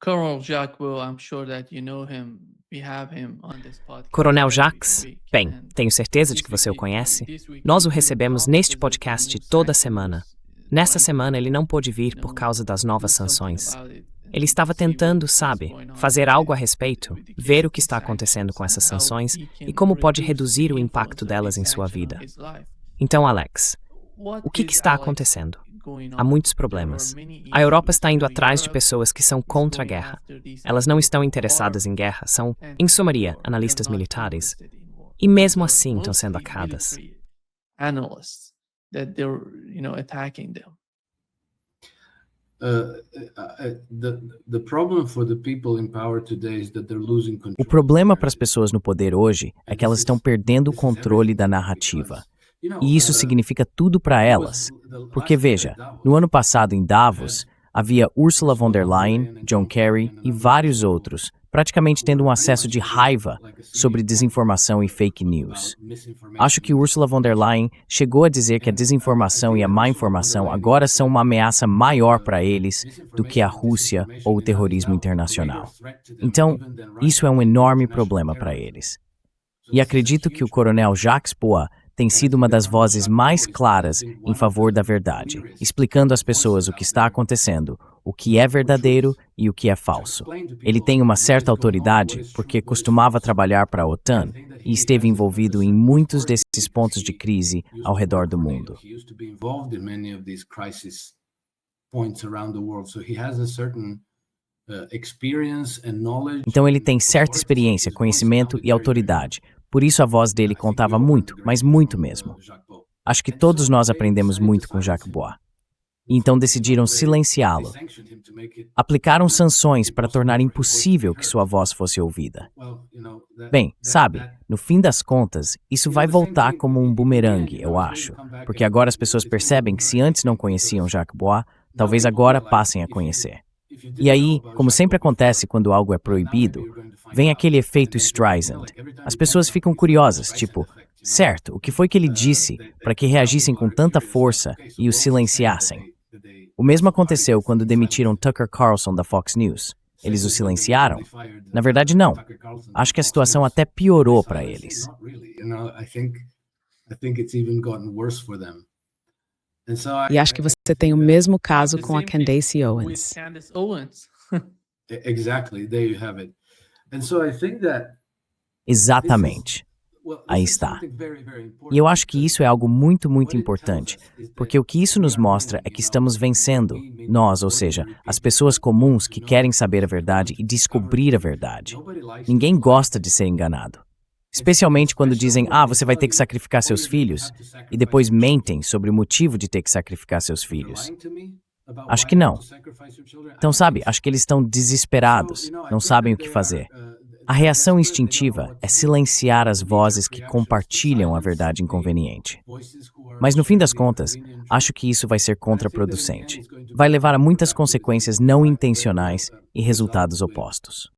Colonel Jacques Will, I'm sure that you know him. We have him on this podcast Coronel every Jacques? week, Bem, and tenho certeza de que você o conhece. Nós o recebemos neste podcast toda semana. Nesta semana ele não pôde vir por causa das novas sanções. Ele estava tentando, sabe, fazer algo a respeito, ver o que está acontecendo com essas sanções e como pode reduzir o impacto delas em sua vida. Então, Alex, o que está acontecendo? Há muitos problemas. A Europa está indo atrás de pessoas que são contra a guerra. Elas não estão interessadas em guerra, são, em sumaria, analistas militares. E mesmo assim estão sendo atacadas. O problema para as pessoas no poder hoje é que elas estão perdendo o controle da narrativa. E isso significa tudo para elas. Porque, veja, no ano passado em Davos, havia Ursula von der Leyen, John Kerry e vários outros, praticamente tendo um acesso de raiva sobre desinformação e fake news. Acho que Ursula von der Leyen chegou a dizer que a desinformação e a má informação agora são uma ameaça maior para eles do que a Rússia ou o terrorismo internacional. Então, isso é um enorme problema para eles. E acredito que o Coronel Jacques Bois tem sido uma das vozes mais claras em favor da verdade, explicando às pessoas o que está acontecendo, o que é verdadeiro e o que é falso. Ele tem uma certa autoridade porque costumava trabalhar para a OTAN e esteve envolvido em muitos desses pontos de crise ao redor do mundo. Então ele tem certa experiência, conhecimento e autoridade. Por isso a voz dele contava muito, mas muito mesmo. Acho que todos nós aprendemos muito com Jacques Bois. E então decidiram silenciá-lo. Aplicaram sanções para tornar impossível que sua voz fosse ouvida. Bem, sabe, no fim das contas, isso vai voltar como um bumerangue, eu acho. Porque agora as pessoas percebem que se antes não conheciam Jacques Bois, talvez agora passem a conhecer. E aí, como sempre acontece quando algo é proibido, vem aquele efeito Streisand. As pessoas ficam curiosas, tipo, certo, o que foi que ele disse para que reagissem com tanta força e o silenciassem? O mesmo aconteceu quando demitiram Tucker Carlson da Fox News. Eles o silenciaram? Na verdade, não. Acho que a situação até piorou para eles. E acho que você tem o mesmo caso com a Candace Owens. Exatamente. Aí está. E eu acho que isso é algo muito, muito importante, porque o que isso nos mostra é que estamos vencendo, nós, ou seja, as pessoas comuns que querem saber a verdade e descobrir a verdade. Ninguém gosta de ser enganado. Especialmente quando dizem, você vai ter que sacrificar seus filhos, e depois mentem sobre o motivo de ter que sacrificar seus filhos. Acho que não. Então, sabe, acho que eles estão desesperados, não sabem o que fazer. A reação instintiva é silenciar as vozes que compartilham a verdade inconveniente. Mas no fim das contas, acho que isso vai ser contraproducente. Vai levar a muitas consequências não intencionais e resultados opostos.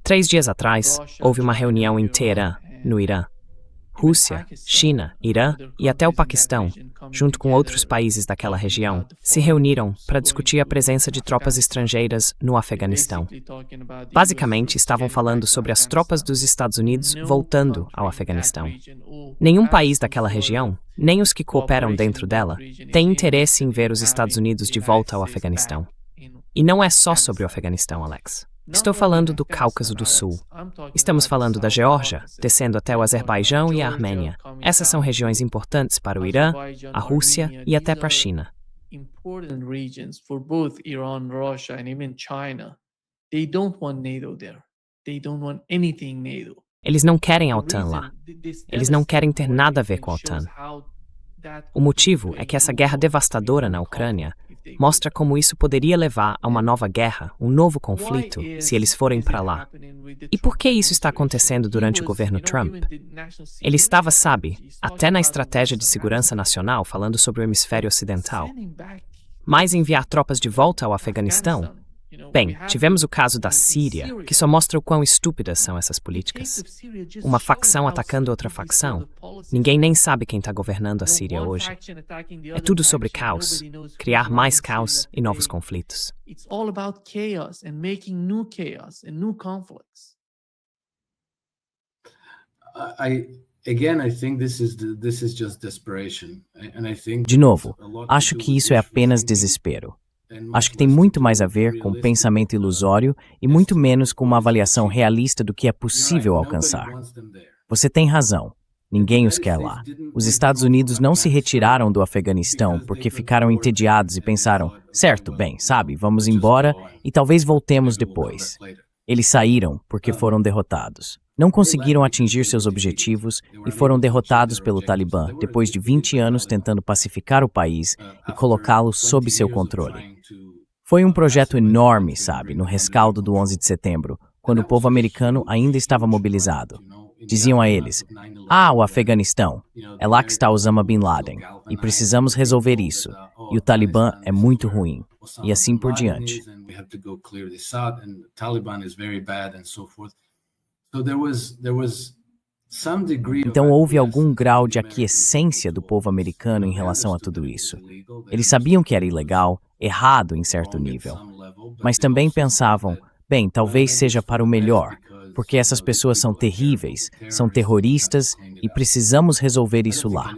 3 dias atrás, houve uma reunião em Teherã, no Irã. Rússia, China, Irã e até o Paquistão, junto com outros países daquela região, se reuniram para discutir a presença de tropas estrangeiras no Afeganistão. Basicamente, estavam falando sobre as tropas dos Estados Unidos voltando ao Afeganistão. Nenhum país daquela região, nem os que cooperam dentro dela, tem interesse em ver os Estados Unidos de volta ao Afeganistão. E não é só sobre o Afeganistão, Alex. Estou falando do Cáucaso do Sul. Estamos falando da Geórgia, descendo até o Azerbaijão e a Armênia. Essas são regiões importantes para o Irã, a Rússia e até para a China. Eles não querem a OTAN lá. Eles não querem ter nada a ver com a OTAN. O motivo é que essa guerra devastadora na Ucrânia mostra como isso poderia levar a uma nova guerra, um novo conflito, se eles forem para lá. E por que isso está acontecendo durante o governo Trump? Ele estava, sabe, até na estratégia de segurança nacional falando sobre o hemisfério ocidental. Mas enviar tropas de volta ao Afeganistão? Bem, tivemos o caso da Síria, que só mostra o quão estúpidas são essas políticas. Uma facção atacando outra facção. Ninguém nem sabe quem está governando a Síria hoje. É tudo sobre caos, criar mais caos e novos conflitos. It's all about chaos and making new chaos and new conflicts. De novo, acho que isso é apenas desespero. Acho que tem muito mais a ver com pensamento ilusório e muito menos com uma avaliação realista do que é possível alcançar. Você tem razão. Ninguém os quer lá. Os Estados Unidos não se retiraram do Afeganistão porque ficaram entediados e pensaram, certo, bem, sabe, vamos embora e talvez voltemos depois. Eles saíram porque foram derrotados. Não conseguiram atingir seus objetivos e foram derrotados pelo Talibã depois de 20 anos tentando pacificar o país e colocá-lo sob seu controle. Foi um projeto enorme, sabe, no rescaldo do 11 de setembro, quando o povo americano ainda estava mobilizado. Diziam a eles, o Afeganistão, é lá que está Osama Bin Laden, e precisamos resolver isso, e o Talibã é muito ruim, e assim por diante. Então houve algum grau de aquiescência do povo americano em relação a tudo isso. Eles sabiam que era ilegal, errado em certo nível, mas também pensavam, bem, talvez seja para o melhor, porque essas pessoas são terríveis, são terroristas e precisamos resolver isso lá.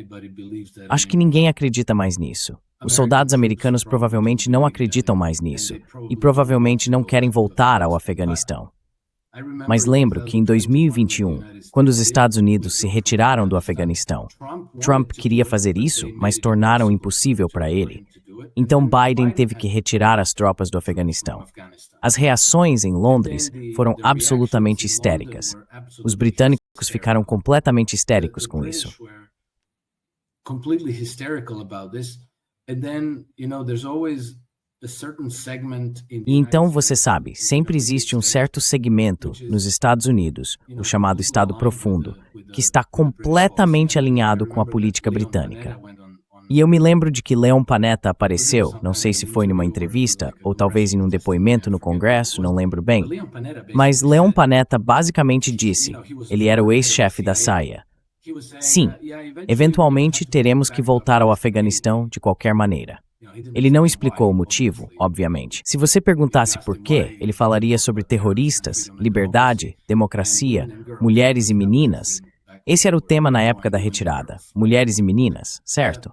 Acho que ninguém acredita mais nisso. Os soldados americanos provavelmente não acreditam mais nisso e provavelmente não querem voltar ao Afeganistão. Mas lembro que em 2021, quando os Estados Unidos se retiraram do Afeganistão, Trump queria fazer isso, mas tornaram impossível para ele. Então Biden teve que retirar as tropas do Afeganistão. As reações em Londres foram absolutamente histéricas. Os britânicos ficaram completamente histéricos com isso. E então, você sabe, sempre existe um certo segmento nos Estados Unidos, o chamado Estado Profundo, que está completamente alinhado com a política britânica. E eu me lembro de que Leon Panetta apareceu, não sei se foi numa entrevista, ou talvez em um depoimento no Congresso, não lembro bem, mas Leon Panetta basicamente disse, ele era o ex-chefe da CIA. Sim, eventualmente teremos que voltar ao Afeganistão de qualquer maneira. Ele não explicou o motivo, obviamente. Se você perguntasse por quê, ele falaria sobre terroristas, liberdade, democracia, mulheres e meninas. Esse era o tema na época da retirada. Mulheres e meninas, certo?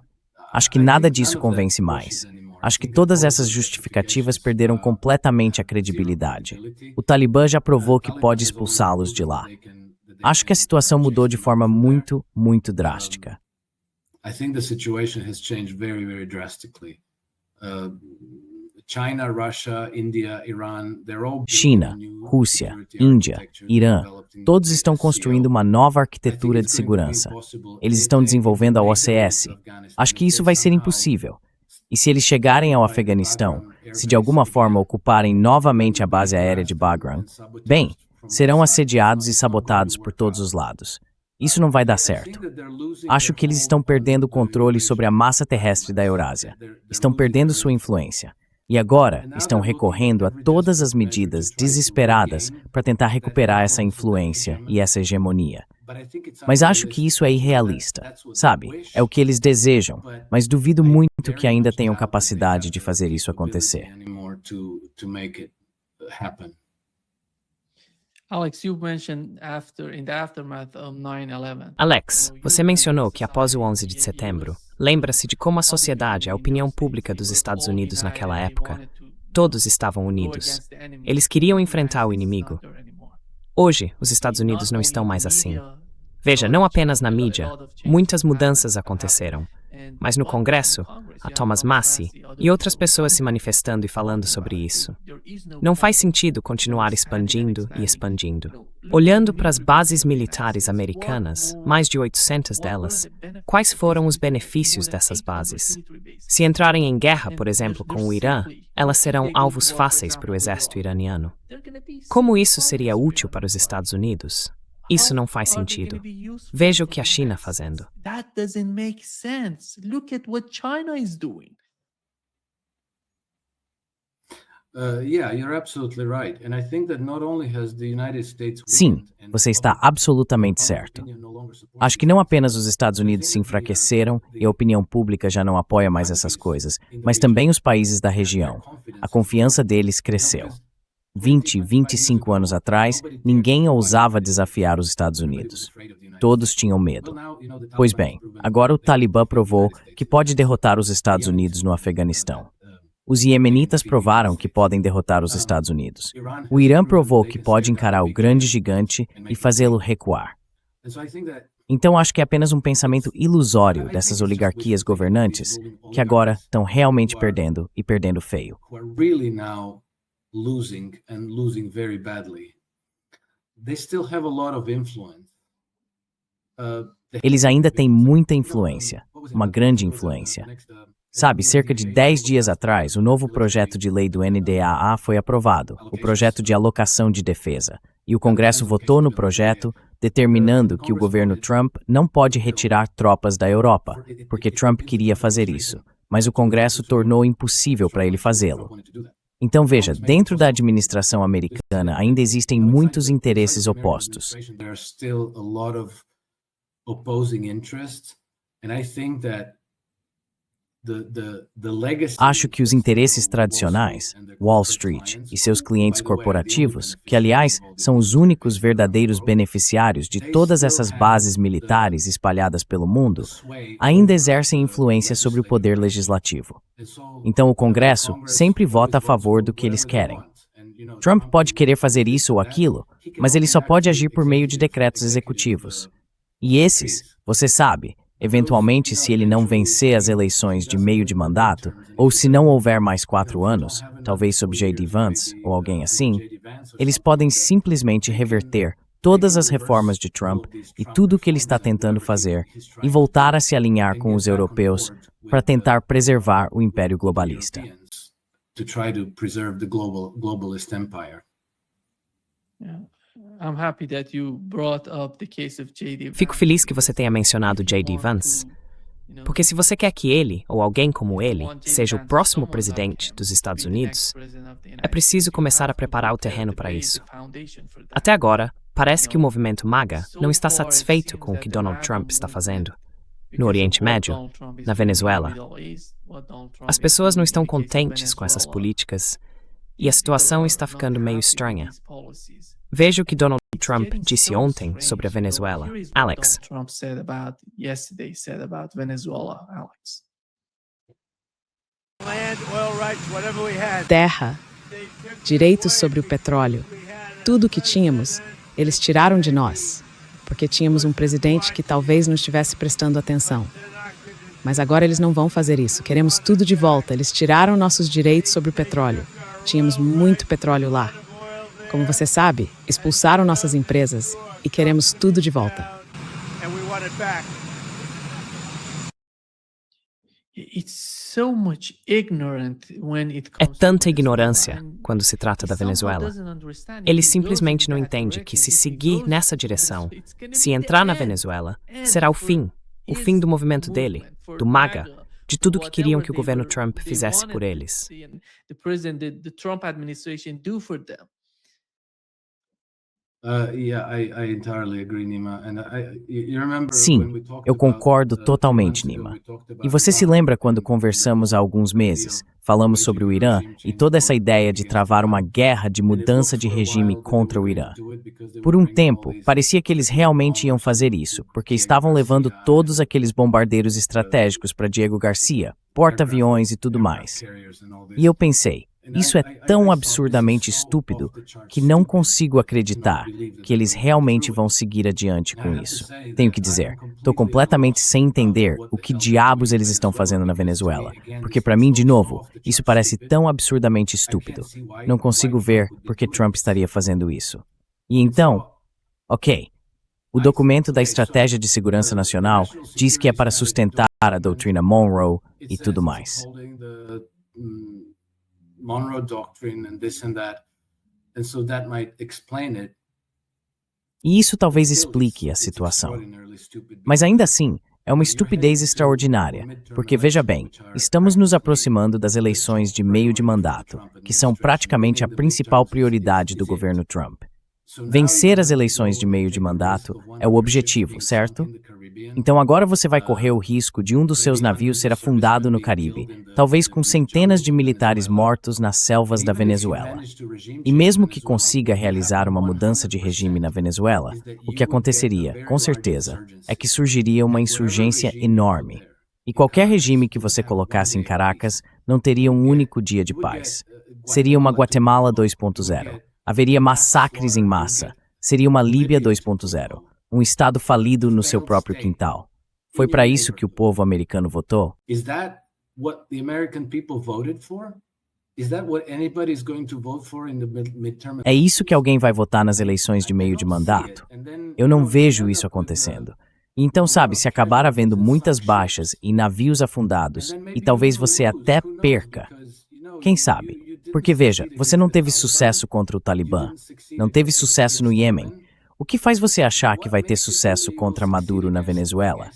Acho que nada disso convence mais. Acho que todas essas justificativas perderam completamente a credibilidade. O Talibã já provou que pode expulsá-los de lá. Acho que a situação mudou de forma muito, muito drástica. China, Rússia, Índia, Irã, todos estão construindo uma nova arquitetura de segurança. Eles estão desenvolvendo a OCS. Acho que isso vai ser impossível. E se eles chegarem ao Afeganistão, se de alguma forma ocuparem novamente a base aérea de Bagram, bem, serão assediados e sabotados por todos os lados. Isso não vai dar certo. Acho que eles estão perdendo o controle sobre a massa terrestre da Eurásia. Estão perdendo sua influência. E agora estão recorrendo a todas as medidas desesperadas para tentar recuperar essa influência e essa hegemonia. Mas acho que isso é irrealista, sabe? É o que eles desejam, mas duvido muito que ainda tenham capacidade de fazer isso acontecer. Alex, você mencionou que após o 11 de setembro, lembra-se de como a sociedade, a opinião pública dos Estados Unidos naquela época, todos estavam unidos. Eles queriam enfrentar o inimigo. Hoje, os Estados Unidos não estão mais assim. Veja, não apenas na mídia, muitas mudanças aconteceram. Mas no Congresso, a Thomas Massie e outras pessoas se manifestando e falando sobre isso. Não faz sentido continuar expandindo e expandindo. Olhando para as bases militares americanas, mais de 800 delas, quais foram os benefícios dessas bases? Se entrarem em guerra, por exemplo, com o Irã, elas serão alvos fáceis para o exército iraniano. Como isso seria útil para os Estados Unidos? Isso não faz sentido. Veja o que a China fazendo. That doesn't make sense. Look at what China is doing. Sim, você está absolutamente certo. Acho que não apenas os Estados Unidos se enfraqueceram e a opinião pública já não apoia mais essas coisas, mas também os países da região. A confiança deles cresceu. 20, 25 anos atrás, ninguém ousava desafiar os Estados Unidos. Todos tinham medo. Pois bem, agora o Talibã provou que pode derrotar os Estados Unidos no Afeganistão. Os iemenitas provaram que podem derrotar os Estados Unidos. O Irã provou que pode encarar o grande gigante e fazê-lo recuar. Então acho que é apenas um pensamento ilusório dessas oligarquias governantes que agora estão realmente perdendo e perdendo feio. Eles ainda têm muita influência, uma grande influência. Sabe, cerca de 10 dias atrás, o novo projeto de lei do NDAA foi aprovado, o projeto de alocação de defesa, e o Congresso votou no projeto, determinando que o governo Trump não pode retirar tropas da Europa, porque Trump queria fazer isso, mas o Congresso tornou impossível para ele fazê-lo. Então veja, dentro da administração americana ainda existem muitos interesses opostos. Acho que os interesses tradicionais, Wall Street e seus clientes corporativos, que aliás são os únicos verdadeiros beneficiários de todas essas bases militares espalhadas pelo mundo, ainda exercem influência sobre o poder legislativo. Então o Congresso sempre vota a favor do que eles querem. Trump pode querer fazer isso ou aquilo, mas ele só pode agir por meio de decretos executivos. E esses, você sabe, eventualmente, se ele não vencer as eleições de meio de mandato, ou se não houver mais 4 anos, talvez sob J.D. Vance ou alguém assim, eles podem simplesmente reverter todas as reformas de Trump e tudo o que ele está tentando fazer e voltar a se alinhar com os europeus para tentar preservar o império globalista. Fico feliz que você tenha mencionado J.D. Vance, porque se você quer que ele, ou alguém como ele, seja o próximo presidente dos Estados Unidos, é preciso começar a preparar o terreno para isso. Até agora, parece que o movimento MAGA não está satisfeito com o que Donald Trump está fazendo. No Oriente Médio, na Venezuela, as pessoas não estão contentes com essas políticas e a situação está ficando meio estranha. Veja o que Donald Trump disse ontem sobre a Venezuela. Alex. Terra, direitos sobre o petróleo, tudo o que tínhamos, eles tiraram de nós, porque tínhamos um presidente que talvez não estivesse prestando atenção. Mas agora eles não vão fazer isso. Queremos tudo de volta. Eles tiraram nossos direitos sobre o petróleo. Tínhamos muito petróleo lá. Como você sabe, expulsaram nossas empresas e queremos tudo de volta. É tanta ignorância quando se trata da Venezuela. Ele simplesmente não entende que se seguir nessa direção, se entrar na Venezuela, será o fim do movimento dele, do MAGA, de tudo que queriam que o governo Trump fizesse por eles. Sim, eu concordo totalmente, Nima. E você se lembra quando conversamos há alguns meses, falamos sobre o Irã e toda essa ideia de travar uma guerra de mudança de regime contra o Irã. Por um tempo, parecia que eles realmente iam fazer isso, porque estavam levando todos aqueles bombardeiros estratégicos para Diego Garcia, porta-aviões e tudo mais. E eu pensei, isso é tão absurdamente estúpido que não consigo acreditar que eles realmente vão seguir adiante com isso. Tenho que dizer, estou completamente sem entender o que diabos eles estão fazendo na Venezuela, porque para mim, de novo, isso parece tão absurdamente estúpido. Não consigo ver por que Trump estaria fazendo isso. E então, ok, o documento da Estratégia de Segurança Nacional diz que é para sustentar a doutrina Monroe e tudo mais. Monroe Doctrine and this and that. And so that might explain it. E isso talvez explique a situação. Mas ainda assim, É uma estupidez extraordinária, porque veja bem, estamos nos aproximando das eleições de meio de mandato, que são praticamente a principal prioridade do governo Trump. Vencer as eleições de meio de mandato é o objetivo, certo? Então agora você vai correr o risco de um dos seus navios ser afundado no Caribe, talvez com centenas de militares mortos nas selvas da Venezuela. E mesmo que consiga realizar uma mudança de regime na Venezuela, o que aconteceria, com certeza, é que surgiria uma insurgência enorme. E qualquer regime que você colocasse em Caracas não teria um único dia de paz. Seria uma Guatemala 2.0. Haveria massacres em massa. Seria uma Líbia 2.0. Um estado falido no seu próprio quintal. Foi para isso que o povo americano votou? Is that what the American people voted for? Is that what anybody is going to vote for in the midterm? É isso que alguém vai votar nas eleições de meio de mandato? Eu não vejo isso acontecendo. Então, sabe, se acabar havendo muitas baixas e navios afundados, e talvez você até perca. Quem sabe? Porque veja, você não teve sucesso contra o Talibã, não teve sucesso no Iêmen. O que faz você achar que vai ter sucesso contra Maduro na Venezuela?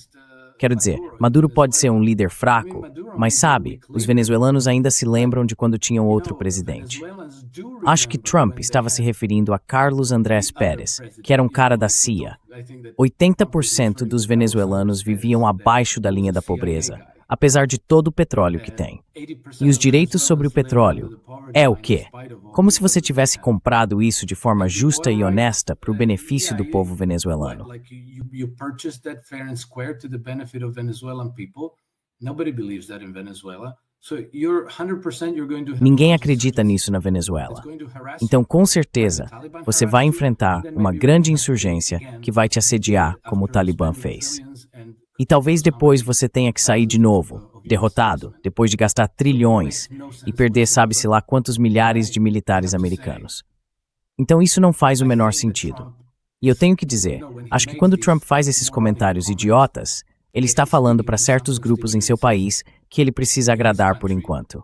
Quero dizer, Maduro pode ser um líder fraco, mas sabe, os venezuelanos ainda se lembram de quando tinham outro presidente. Acho que Trump estava se referindo a Carlos Andrés Pérez, que era um cara da CIA. 80% dos venezuelanos viviam abaixo da linha da pobreza, apesar de todo o petróleo que tem. E os direitos sobre o petróleo é o quê? Como se você tivesse comprado isso de forma justa e honesta para o benefício do povo venezuelano. Ninguém acredita nisso na Venezuela. Então, com certeza, você vai enfrentar uma grande insurgência que vai te assediar, como o Talibã fez. E talvez depois você tenha que sair de novo, derrotado, depois de gastar trilhões e perder sabe-se lá quantos milhares de militares americanos. Então isso não faz o menor sentido. E eu tenho que dizer, acho que quando Trump faz esses comentários idiotas, ele está falando para certos grupos em seu país que ele precisa agradar por enquanto.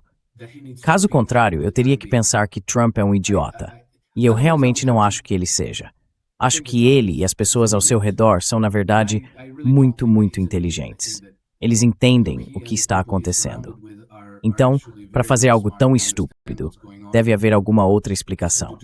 Caso contrário, eu teria que pensar que Trump é um idiota. E eu realmente não acho que ele seja. Acho que ele e as pessoas ao seu redor são, na verdade, muito, muito inteligentes. Eles entendem o que está acontecendo. Então, para fazer algo tão estúpido, deve haver alguma outra explicação.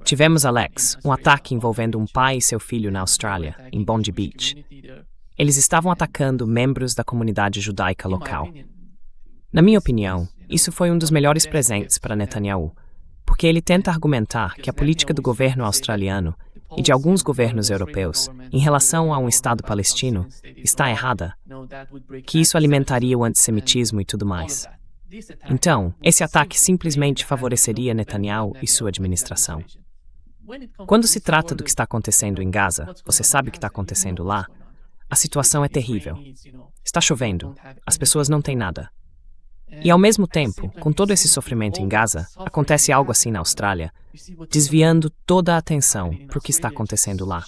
Tivemos, Alex, um ataque envolvendo um pai e seu filho na Austrália, em Bondi Beach. Eles estavam atacando membros da comunidade judaica local. Na minha opinião, isso foi um dos melhores presentes para Netanyahu, porque ele tenta argumentar que a política do governo australiano e de alguns governos europeus em relação a um Estado palestino está errada, que isso alimentaria o antissemitismo e tudo mais. Então, esse ataque simplesmente favoreceria Netanyahu e sua administração. Quando se trata do que está acontecendo em Gaza, você sabe o que está acontecendo lá? A situação é terrível. Está chovendo. As pessoas não têm nada. E ao mesmo tempo, com todo esse sofrimento em Gaza, acontece algo assim na Austrália, desviando toda a atenção para o que está acontecendo lá.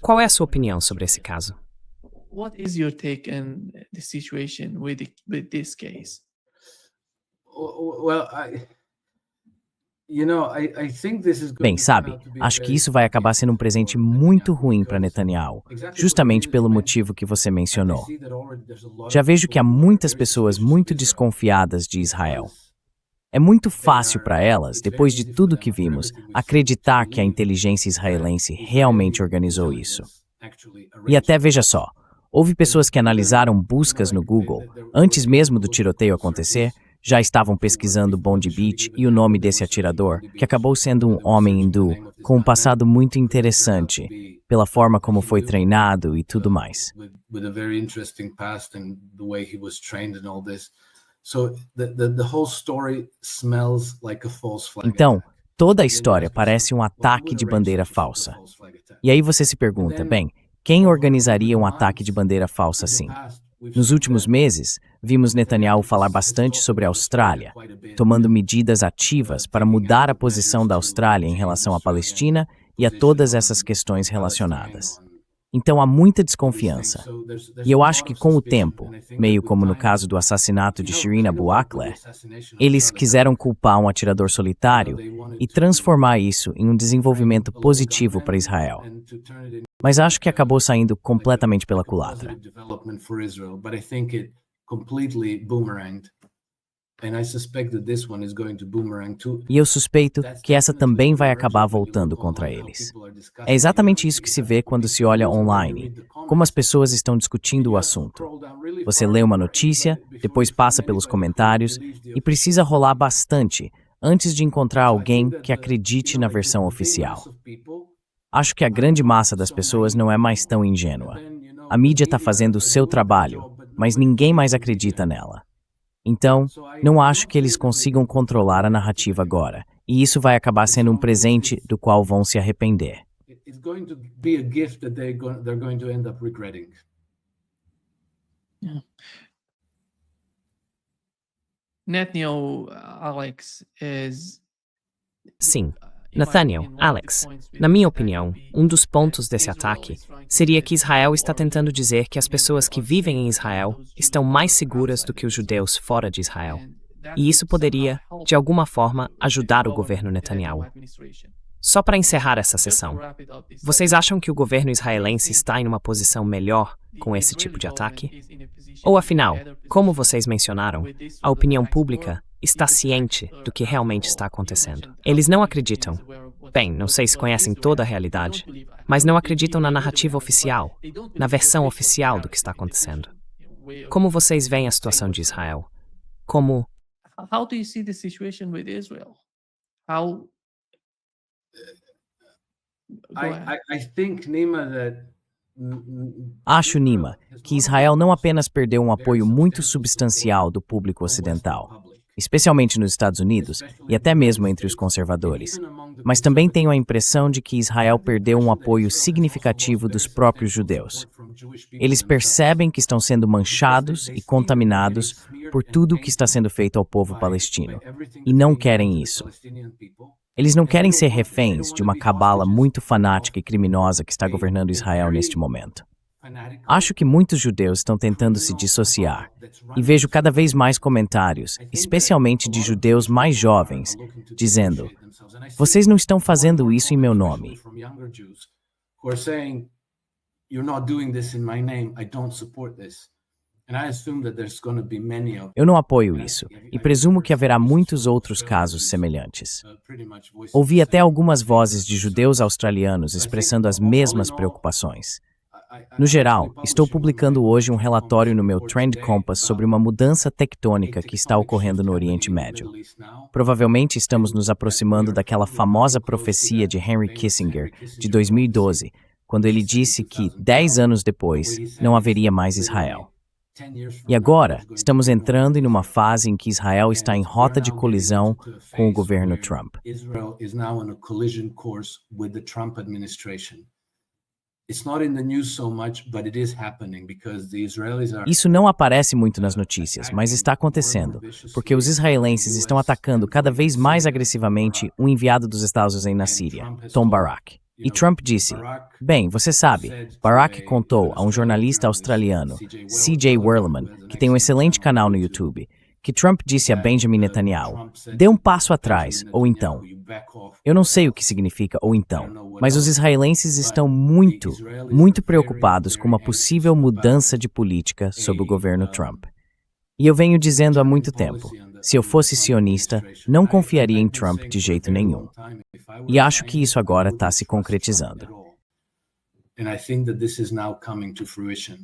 Qual é a sua opinião sobre esse caso? What is your take on the situation with this case? Bem, sabe, acho que isso vai acabar sendo um presente muito ruim para Netanyahu, justamente pelo motivo que você mencionou. Já vejo que há muitas pessoas muito desconfiadas de Israel. É muito fácil para elas, depois de tudo que vimos, acreditar que a inteligência israelense realmente organizou isso. E até veja só, houve pessoas que analisaram buscas no Google, antes mesmo do tiroteio acontecer, já estavam pesquisando Bondi Beach e o nome desse atirador, que acabou sendo um homem hindu, com um passado muito interessante, pela forma como foi treinado e tudo mais. Então, toda a história parece um ataque de bandeira falsa. E aí você se pergunta, bem, quem organizaria um ataque de bandeira falsa assim? Nos últimos meses, vimos Netanyahu falar bastante sobre a Austrália, tomando medidas ativas para mudar a posição da Austrália em relação à Palestina e a todas essas questões relacionadas. Então há muita desconfiança. E eu acho que com o tempo, meio como no caso do assassinato de Shirin Abu Akleh, eles quiseram culpar um atirador solitário e transformar isso em um desenvolvimento positivo para Israel. Mas acho que acabou saindo completamente pela culatra. E eu suspeito que essa também vai acabar voltando contra eles. É exatamente isso que se vê quando se olha online, como as pessoas estão discutindo o assunto. Você lê uma notícia, depois passa pelos comentários e precisa rolar bastante antes de encontrar alguém que acredite na versão oficial. Acho que a grande massa das pessoas não é mais tão ingênua. A mídia está fazendo o seu trabalho, mas ninguém mais acredita nela. Então, não acho que eles consigam controlar a narrativa agora, e isso vai acabar sendo um presente do qual vão se arrepender. Netanyahu, Alex, Sim, Nathaniel, Alex, na minha opinião, um dos pontos desse ataque seria que Israel está tentando dizer que as pessoas que vivem em Israel estão mais seguras do que os judeus fora de Israel. E isso poderia, de alguma forma, ajudar o governo Netanyahu. Só para encerrar essa sessão, vocês acham que o governo israelense está em uma posição melhor com esse tipo de ataque? Ou afinal, como vocês mencionaram, a opinião pública está ciente do que realmente está acontecendo? Eles não acreditam. Bem, não sei se conhecem toda a realidade, mas não acreditam na narrativa oficial, na versão oficial do que está acontecendo. Como vocês veem a situação de Israel? Como... How do you see the situation with Israel? How... I think, Nima, that Acho, Nima, que Israel não apenas perdeu um apoio muito substancial do público ocidental, especialmente nos Estados Unidos e até mesmo entre os conservadores, mas também tenho a impressão de que Israel perdeu um apoio significativo dos próprios judeus. Eles percebem que estão sendo manchados e contaminados por tudo o que está sendo feito ao povo palestino, e não querem isso. Eles não querem ser reféns de uma cabala muito fanática e criminosa que está governando Israel neste momento. Acho que muitos judeus estão tentando se dissociar, e vejo cada vez mais comentários, especialmente de judeus mais jovens, dizendo: "Vocês não estão fazendo isso em meu nome." Eu não apoio isso, e presumo que haverá muitos outros casos semelhantes. Ouvi até algumas vozes de judeus australianos expressando as mesmas preocupações. No geral, estou publicando hoje um relatório no meu Trend Compass sobre uma mudança tectônica que está ocorrendo no Oriente Médio. Provavelmente estamos nos aproximando daquela famosa profecia de Henry Kissinger, de 2012, quando ele disse que, 10 anos depois, não haveria mais Israel. E agora, estamos entrando em uma fase em que Israel está em rota de colisão com o governo Trump. Isso não aparece muito nas notícias, mas está acontecendo, porque os israelenses estão atacando cada vez mais agressivamente o enviado dos Estados Unidos na Síria, Tom Barak. E Trump disse: "Bem, você sabe, Barak contou a um jornalista australiano, C.J. Werleman, que tem um excelente canal no YouTube, que Trump disse a Benjamin Netanyahu: dê um passo atrás, ou então." Eu não sei o que significa ou então, mas os israelenses estão muito preocupados com uma possível mudança de política sob o governo Trump. E eu venho dizendo há muito tempo, se eu fosse sionista, não confiaria em Trump de jeito nenhum. E acho que isso agora está se concretizando. And I think that this is now coming to fruition.